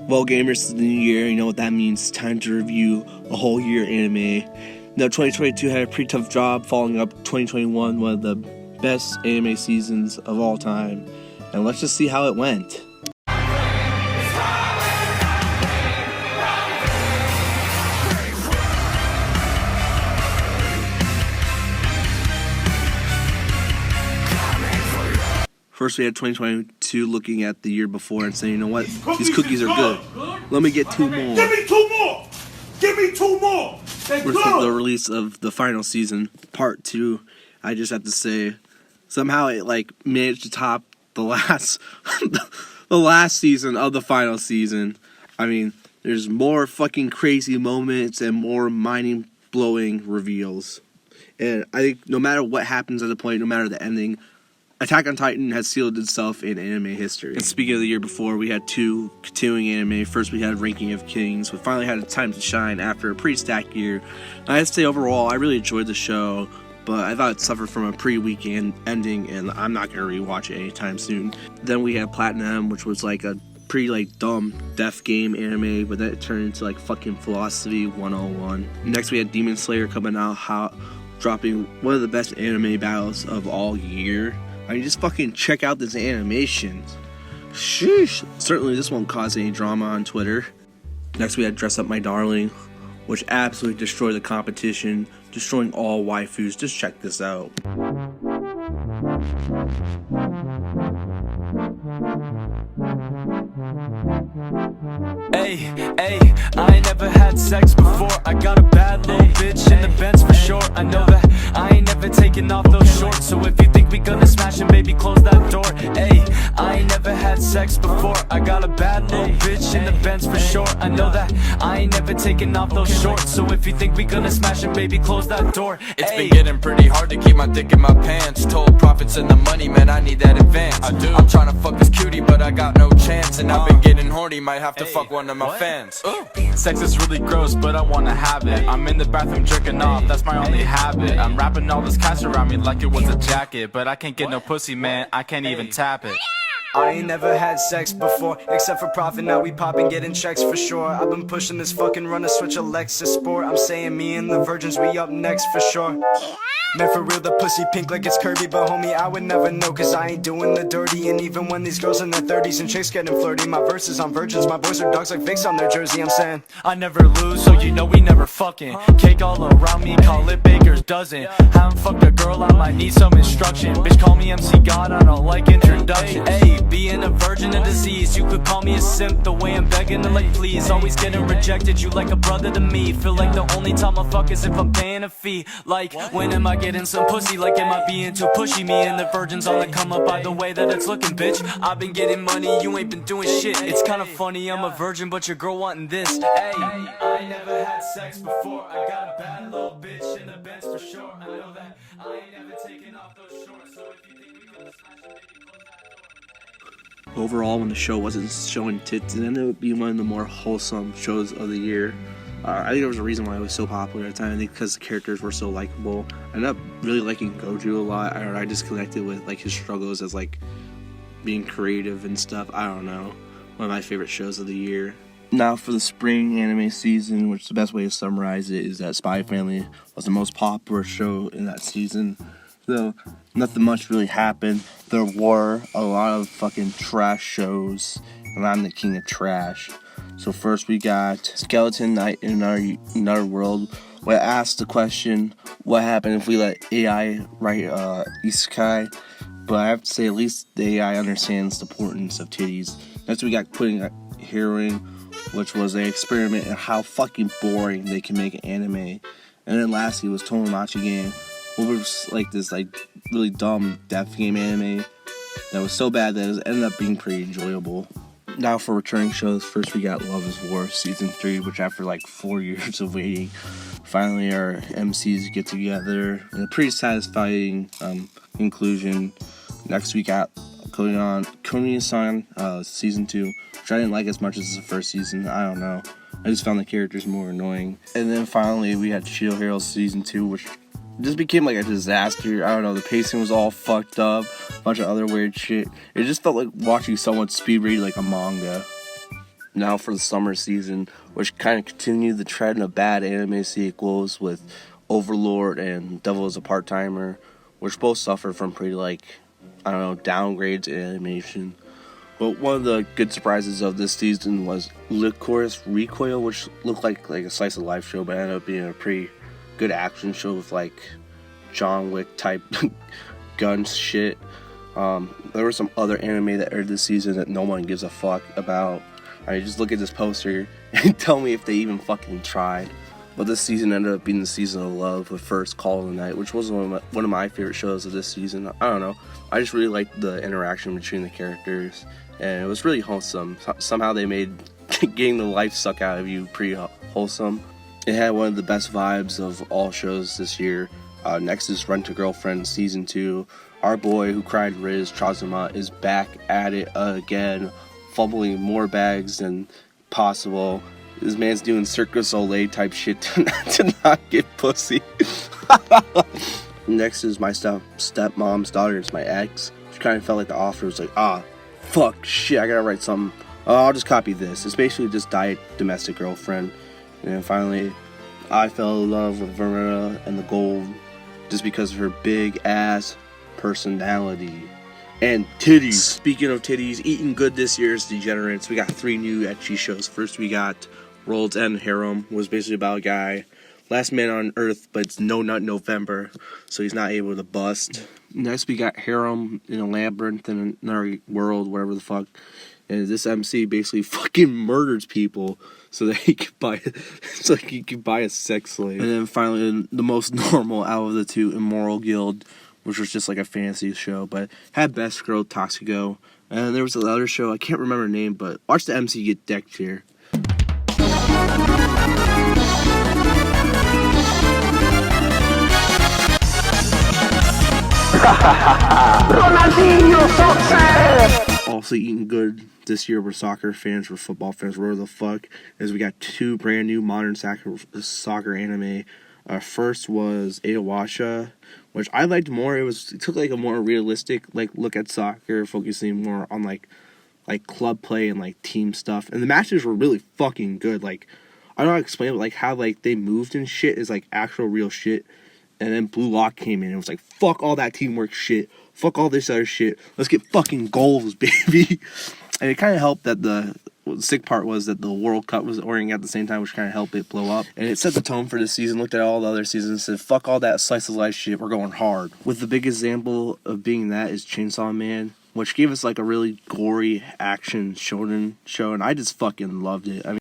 Well, gamers, it's the new year. You know what that means. Time to review a whole year anime. Now, 2022 had a pretty tough job following up 2021, one of the best anime seasons of all time. And let's just see how it went. First, we had 2022 looking at the year before and saying, you know what, these cookies are good. Let me get two more. Give me two more! Give me two more! With the release of the final season, part 2, I just have to say, somehow it managed to top the last the last season of the final season. I mean, there's more fucking crazy moments and more mind-blowing reveals. And I think no matter what happens at the point, no matter the ending, Attack on Titan has sealed itself in anime history. And speaking of the year before, we had 2 continuing anime. First, we had Ranking of Kings, which finally had a time to shine after a pretty stacked year. And I have to say, overall, I really enjoyed the show, but I thought it suffered from a pretty weak ending, and I'm not going to rewatch it anytime soon. Then we had Platinum, which was like a pretty dumb death game anime, but then it turned into fucking Philosophy 101. Next, we had Demon Slayer coming out, dropping one of the best anime battles of all year. I mean, just fucking check out this animation. Sheesh. Certainly this won't cause any drama on Twitter. Next we had Dress Up My Darling, which absolutely destroyed the competition, destroying all waifus. Just check this out. Hey, I ain't never had sex before. I got a bad little bitch in the Benz for sure. I know that I ain't never taking off those shorts. So if you think we gonna smash and baby close that door. Hey, I ain't never had sex before. I got a bad little bitch in the Benz for sure. I know that I ain't never taking off those shorts. So if you think we gonna smash and baby close that door. It's been getting pretty hard to keep my dick in my pants. Told profits and the money, man, I need that advance. I do. I'm trying to fuck this cutie, but I got no chance. And I've been getting horny, might have to fuck one of my fans. Sex is really gross, but I wanna have it. I'm in the bathroom jerking off, that's my only habit. I'm wrapping all this cash around me like it was a jacket, but I can't get no pussy, man, I can't even tap it. I ain't never had sex before, except for profit, now we poppin' getting checks for sure. I've been pushing this fucking run to switch a Lexus Sport. I'm saying me and the virgins, we up next for sure. Man, for real, the pussy pink like it's Kirby, but homie, I would never know, cause I ain't doing the dirty. And even when these girls in their 30s and chicks getting flirty, my verses on virgins, my boys are dogs like Vicks on their jersey. I'm saying I never lose, so you know we never fucking. Cake all around me, call it Baker's dozen. Haven't fucked a girl, I might need some instruction. Bitch, call me MC God, I don't like introduction. Hey, being a virgin a disease, you could call me a simp. The way I'm begging to please, always getting rejected, you like a brother to me. Feel like the only time I fuck is if I'm paying a fee. Like, when am I getting some pussy? Like, am I being too pushy? Me and the virgins on the come up by the way that it's looking, bitch. I've been getting money, you ain't been doing shit. It's kinda funny, I'm a virgin, but your girl wanting this. Hey, I ain't never had sex before. I got a bad little bitch in the Benz for sure. I know that I ain't never taken off those shorts. So if you think we gonna smash it, baby, close that door. Overall, when the show wasn't showing tits, it ended up being one of the more wholesome shows of the year. I think there was a reason why it was so popular at the time. I think because the characters were so likable. I ended up really liking Goju a lot. I just connected with his struggles as being creative and stuff. I don't know. One of my favorite shows of the year. Now for the spring anime season, which the best way to summarize it is that Spy Family was the most popular show in that season. So nothing much really happened. There were a lot of fucking trash shows, and I'm the king of trash. So first we got Skeleton Knight in Another World, where I asked the question, what happened if we let AI write isekai? But I have to say, at least the AI understands the importance of titties. Next we got Quitting Heroine, which was an experiment in how fucking boring they can make an anime. And then lastly was Tomodachi Game, which was this really dumb death game anime that was so bad that it ended up being pretty enjoyable. Now for returning shows, first we got Love is War Season 3, which after 4 years of waiting, finally our MCs get together in a pretty satisfying conclusion. Next we got Konoha-san Season 2, which I didn't like as much as the first season. I don't know. I just found the characters more annoying. And then finally we had Shield Hero Season 2, which just became a disaster. I don't know, the pacing was all fucked up, a bunch of other weird shit. It just felt like watching someone speed read a manga. now for the summer season, which kind of continued the trend of bad anime sequels with Overlord and Devil is a Part-Timer, which both suffered from pretty, like, I don't know, downgrades in animation. But one of the good surprises of this season was Lycoris Recoil, which looked like a slice of life show, but ended up being a pretty good action show with like John Wick type gun shit. There was some other anime that aired this season that no one gives a fuck about. I mean, just look at this poster and tell me if they even fucking tried. But this season ended up being the season of love with First Call of the Night, which was one of my favorite shows of this season. I don't know. I just really liked the interaction between the characters, and it was really wholesome. Somehow they made getting the life suck out of you pretty wholesome. It had one of the best vibes of all shows this year. Next is Rent a Girlfriend Season 2. Our boy who cried Riz Chazuma is back at it again, fumbling more bags than possible. This man's doing Circus Olay type shit to not get pussy. Next is My Stepmom's Daughter. It's my ex. She kind of felt like the author was like, fuck, shit, I gotta write something. I'll just copy this. It's basically just Diet Domestic Girlfriend. And then finally, I fell in love with Verona and the Gold just because of her big ass personality. And titties. Speaking of titties, eating good this year is Degenerates. We got 3 new ecchi shows. First we got World's End Harem, was basically about a guy, last man on Earth, but it's No Nut November, so he's not able to bust. Next we got Harem in a Labyrinth in another world, whatever the fuck. And this MC basically fucking murders people so that he could buy, so he could buy a sex slave. And then finally, the most normal out of the 2, Immoral Guild, which was just like a fantasy show, but had Best Girl Toxico. And there was another show, I can't remember the name, but watch the MC get decked here. Ronaldinho, success! Also eating good this year were soccer fans, were football fans, whatever the fuck, is we got 2 brand new modern soccer anime. First was Aowasha, which I liked more. It took like a more realistic look at soccer, focusing more on like club play and like team stuff. And the matches were really fucking good. Like, I don't know how to explain it, but like how like they moved and shit is like actual real shit. And then Blue Lock came in and was like, fuck all that teamwork shit. Fuck all this other shit. Let's get fucking goals, baby. And it kind of helped that the sick part was that the World Cup was orienting at the same time, which kind of helped it blow up. And it set the tone for this season. Looked at all the other seasons and said, fuck all that slice of life shit. We're going hard. With the big example of being that is Chainsaw Man, which gave us like a really gory action shonen show. And I just fucking loved it. I mean...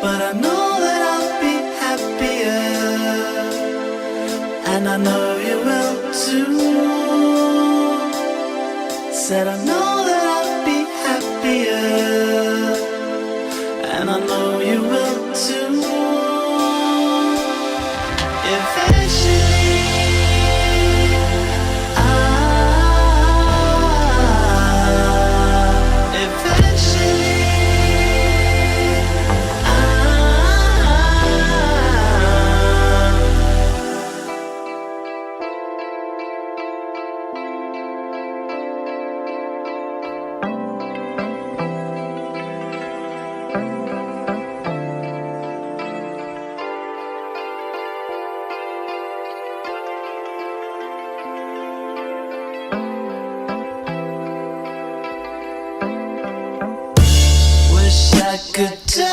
But I know that I'll be happier, and I know you will too. Said I know that I'll be happier, and I know you will too. Eventually I could turn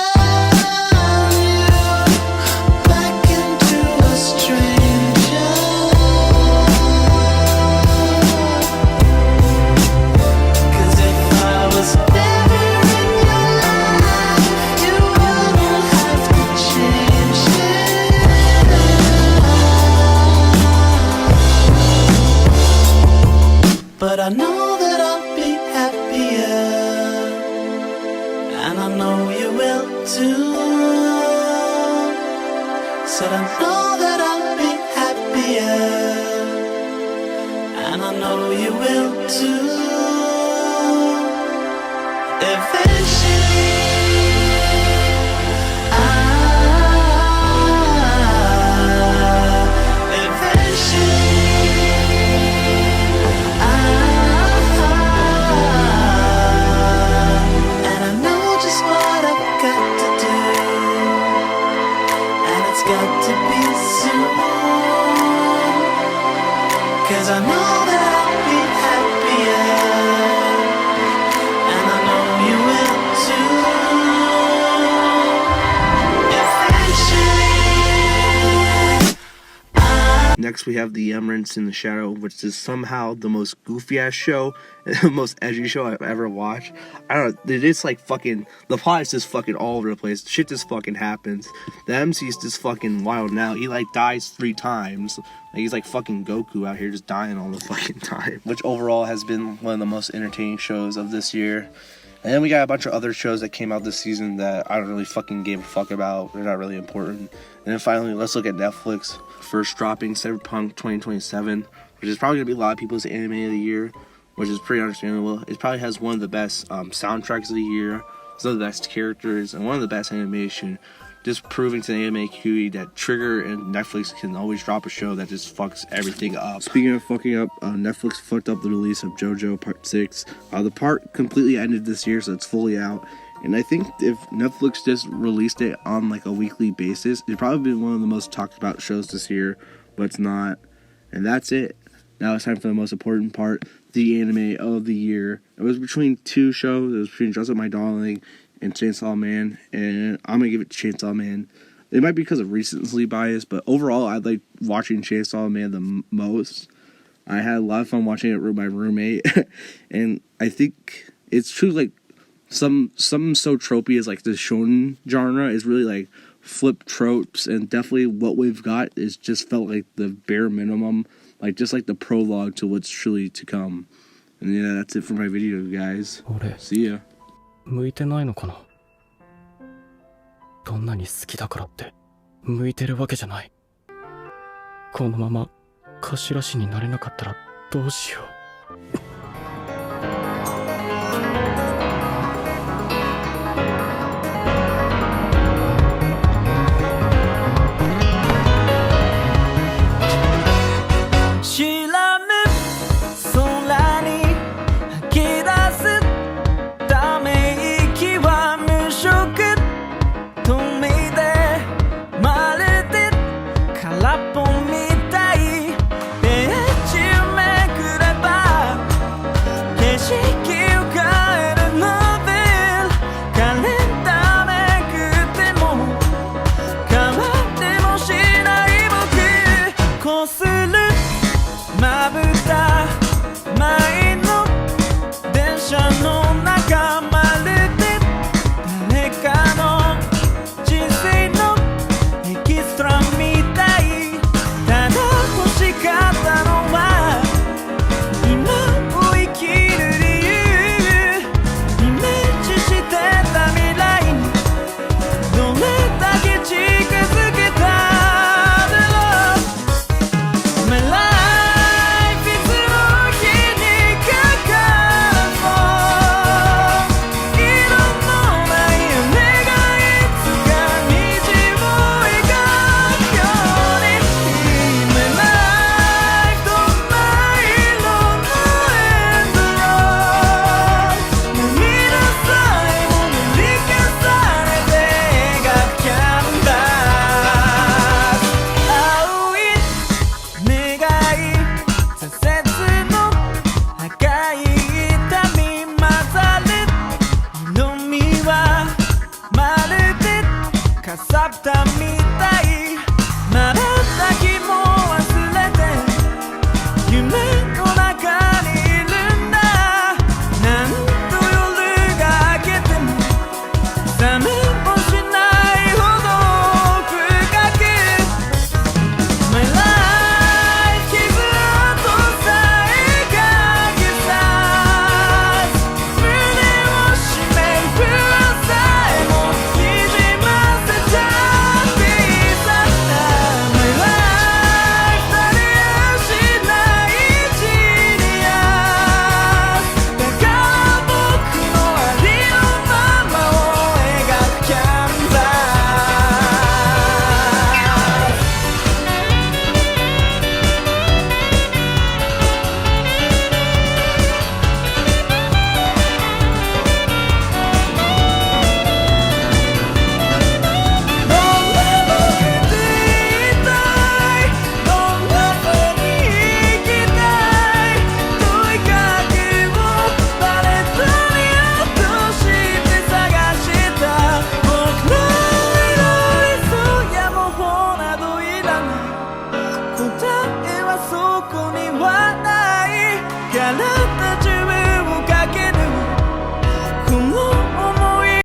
you back into a stranger. 'Cause if I was never in your life, you wouldn't have to change it. But I know that I'll be happier, and I know you will too. Said I know that I'll be happier, and I know you will too. Eventually and I know just what I've got to do, and it's got to be soon. 'Cause I know that I'll be happier, and I know you will too. Eventually Next, we have The Emeralds in the Shadow, which is somehow the most goofy ass show, and the most edgy show I've ever watched. I don't know, it's like fucking, the plot is just fucking all over the place. Shit just fucking happens. The MC's just fucking wild now. He like dies 3 times. Like, he's like fucking Goku out here just dying all the fucking time. Which overall has been one of the most entertaining shows of this year. And then we got a bunch of other shows that came out this season that I don't really fucking give a fuck about. They're not really important. And then finally, let's look at Netflix. First dropping Cyberpunk 2027, which is probably going to be a lot of people's anime of the year, which is pretty understandable. It probably has one of the best soundtracks of the year, some of the best characters, and one of the best animation. Just proving to the anime community that Trigger and Netflix can always drop a show that just fucks everything up. Speaking of fucking up, Netflix fucked up the release of JoJo Part 6. The part completely ended this year, so it's fully out. And I think if Netflix just released it on like a weekly basis, it'd probably be one of the most talked about shows this year, but it's not. And that's it. Now it's time for the most important part, the anime of the year. It was between 2 shows. It was between Dress Up My Darling and Chainsaw Man, and I'm gonna give it to Chainsaw Man. It might be because of recency bias, but overall I like watching Chainsaw Man the most. I had a lot of fun watching it with my roommate, and I think it's true, like, something so tropey as like the shonen genre is really like flip tropes, and definitely what we've got is just felt like the bare minimum, like just like the prologue to what's truly to come. And yeah, that's it for my video, guys. See ya. 向いてないのかな。どんなに好きだからって向いてるわけじゃない。このまま頭師になれなかったらどうしよう。景色かさぶたみたい